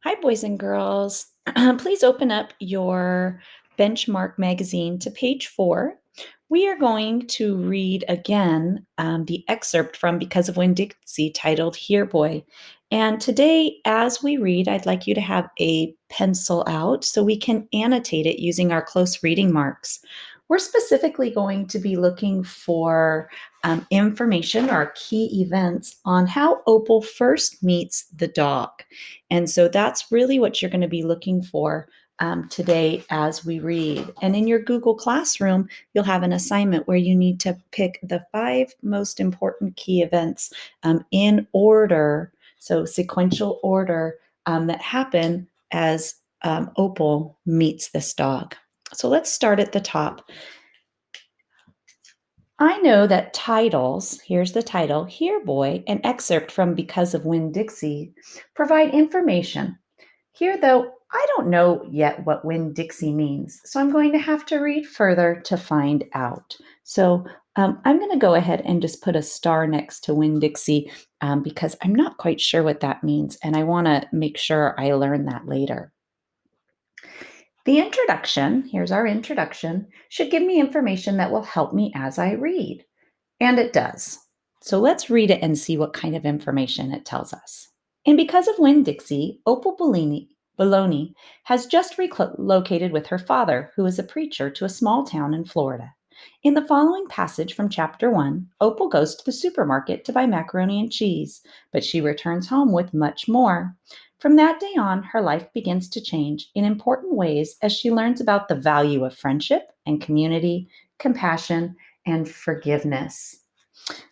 Hi, boys and girls. Please open up your Benchmark magazine to page 4. We are going to read again the excerpt from Because of Winn-Dixie titled Here Boy. And today, as we read, I'd like you to have a pencil out so we can annotate it using our close reading marks. We're specifically going to be looking for information or key events on how Opal first meets the dog. And so that's really what you're going to be looking for today as we read. And in your Google Classroom, you'll have an assignment where you need to pick the 5 most important key events in order, so sequential order, that happen as Opal meets this dog. So let's start at the top. I know that titles, here's the title, Here Boy, an excerpt from Because of Winn-Dixie, provide information. Here, though, I don't know yet what Winn-Dixie means, so I'm going to have to read further to find out. So I'm going to go ahead and just put a star next to Winn-Dixie because I'm not quite sure what that means, and I want to make sure I learn that later. The introduction, here's our introduction, should give me information that will help me as I read. And it does. So let's read it and see what kind of information it tells us. And because of Winn-Dixie, Opal Baloney has just relocated with her father, who is a preacher, to a small town in Florida. In the following passage from chapter 1, Opal goes to the supermarket to buy macaroni and cheese, but she returns home with much more. From that day on, her life begins to change in important ways as she learns about the value of friendship and community, compassion, and forgiveness.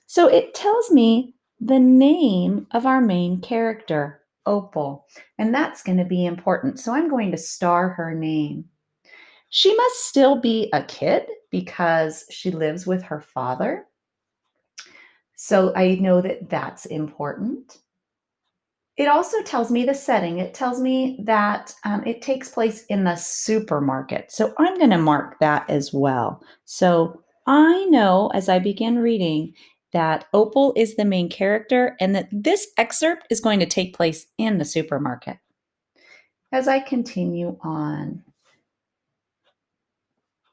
So it tells me the name of our main character, Opal, and that's going to be important. So I'm going to star her name. She must still be a kid because she lives with her father. So I know that that's important. It also tells me the setting. It tells me that it takes place in the supermarket. So I'm going to mark that as well. So I know as I begin reading that Opal is the main character and that this excerpt is going to take place in the supermarket. As I continue on,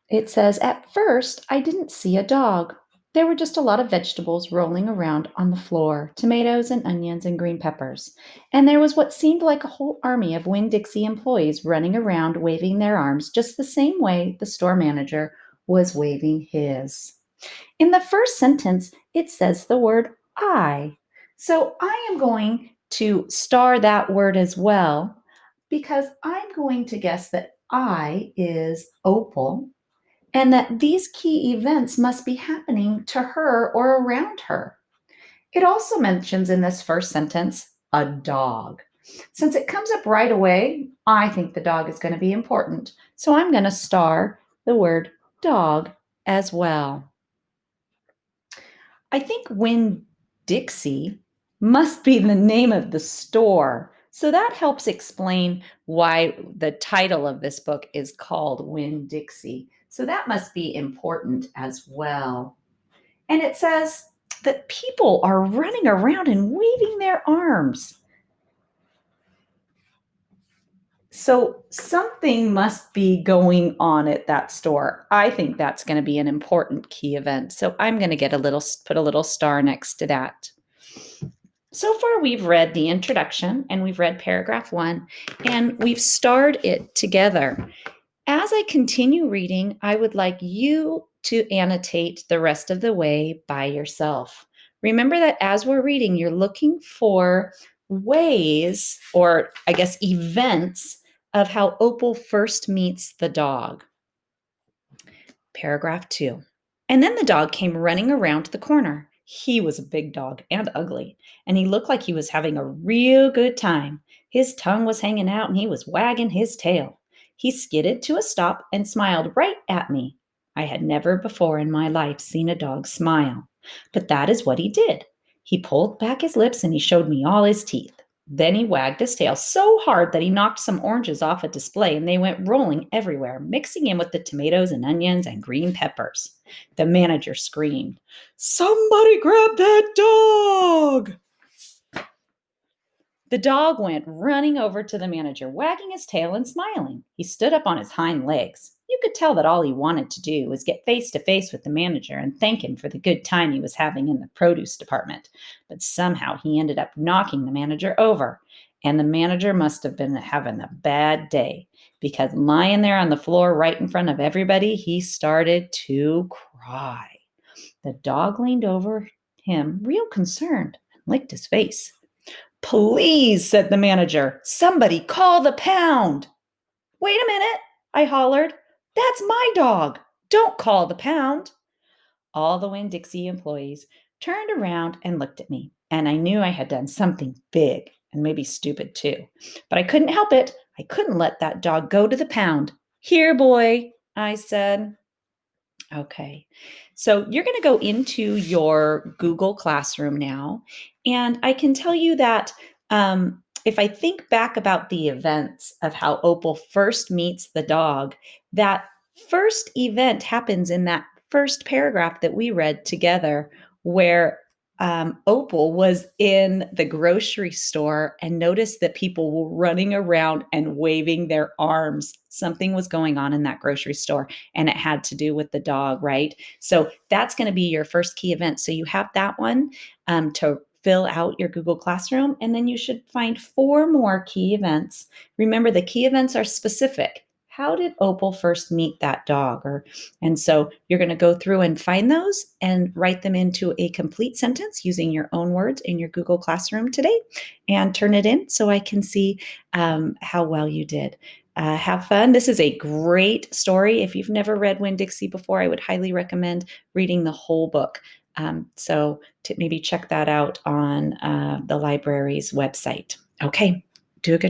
it says, At first, I didn't see a dog. There were just a lot of vegetables rolling around on the floor, tomatoes and onions and green peppers. And there was what seemed like a whole army of Winn-Dixie employees running around waving their arms just the same way the store manager was waving his. In the first sentence, it says the word I. So I am going to star that word as well because I'm going to guess that I is Opal and that these key events must be happening to her or around her. It also mentions in this first sentence a dog. Since it comes up right away, I think the dog is going to be important. So I'm going to star the word dog as well. I think Winn-Dixie must be the name of the store. So that helps explain why the title of this book is called Winn-Dixie. So that must be important as well. And it says that people are running around and waving their arms. So something must be going on at that store. I think that's going to be an important key event. So I'm going to put a little star next to that. So far, we've read the introduction and we've read paragraph 1, and we've starred it together. As I continue reading, I would like you to annotate the rest of the way by yourself. Remember that as we're reading, you're looking for ways, or I guess events, of how Opal first meets the dog. Paragraph 2. And then the dog came running around the corner. He was a big dog and ugly, and he looked like he was having a real good time. His tongue was hanging out and he was wagging his tail. He skidded to a stop and smiled right at me. I had never before in my life seen a dog smile, but that is what he did. He pulled back his lips and he showed me all his teeth. Then he wagged his tail so hard that he knocked some oranges off a display and they went rolling everywhere, mixing in with the tomatoes and onions and green peppers. The manager screamed, "Somebody grab that dog!" The dog went running over to the manager, wagging his tail and smiling. He stood up on his hind legs. You could tell that all he wanted to do was get face to face with the manager and thank him for the good time he was having in the produce department. But somehow he ended up knocking the manager over. And the manager must have been having a bad day because lying there on the floor right in front of everybody, he started to cry. The dog leaned over him, real concerned, and licked his face. Please, said the manager, somebody call the pound. Wait a minute, I hollered. That's my dog. Don't call the pound. All the Winn-Dixie employees turned around and looked at me, and I knew I had done something big and maybe stupid too. But I couldn't help it. I couldn't let that dog go to the pound. Here, boy, I said. Okay. So you're going to go into your Google Classroom now. And I can tell you that if I think back about the events of how Opal first meets the dog, that first event happens in that first paragraph that we read together, where Opal was in the grocery store and noticed that people were running around and waving their arms. Something was going on in that grocery store, and it had to do with the dog, right? So that's going to be your first key event. So you have that one to fill out your Google Classroom, and then you should find 4 more key events. Remember, the key events are specific. How did Opal first meet that dog? And so you're going to go through and find those and write them into a complete sentence using your own words in your Google Classroom today, and turn it in so I can see how well you did. Have fun. This is a great story. If you've never read Winn-Dixie before, I would highly recommend reading the whole book. So to maybe check that out on the library's website. Okay, do a good